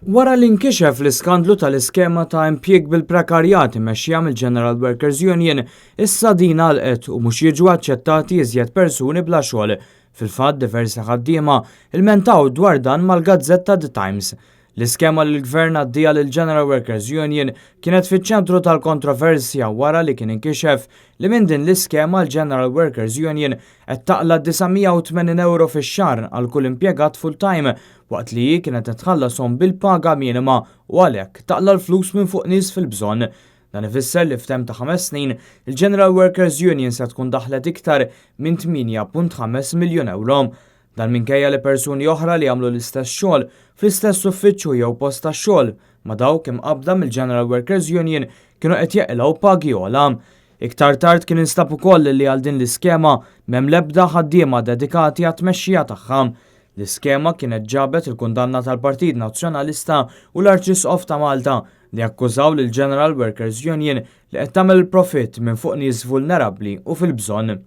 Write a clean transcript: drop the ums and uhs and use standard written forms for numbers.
Wara li nkixef l-iskandlu tal-iskema ta' impjieg bil-prekarjat immexxija mill-General Workers Union, issa din għalqet u mhux jiġu aċċettati iżjed persuni bla xogħol. Fil-fatt diversi ħaddiema ilmentaw dwar dan mal-Gazzetta The Times. L-iskema li l-gvern għaddija lill-General Workers Union kienet fiċ-ċentru tal-kontroversja wara li kien inkixef li minn din l-iskema l-General Workers Union qed taqla 980 euro fix-xahar għal kull impjegat full-time waqt li kienet tħallasom bil-paga minima u għalhekk taqla l-flus minn fuq nies fil-bżonn. Dan ifisser li f'tem ta' 5 snin il-General Workers Union se tkun daħlet iktar minn 8.5 miljun euro. Dan minkejja li persuni oħra li jagħmlu l-istess xogħol fl-istess uffiċċju jew post tax-xogħol ma' dawk imqabbda mill-General Workers Union kienu qed jeqilgħu pagi ogħla. Iktar tard kien instab ukoll li għal din l-iskema m'hemm l-ebda ħaddiema dedikati għat-tmexxija tagħha. L-iskema kienet ġabet il-kundanna tal-Partit Nazzjonalista u l-Arċisqof ta' Malta li akkużaw lill-General Workers Union li qed tagħmel profitt minn fuq nies vulnerabbli u fil-bżonn.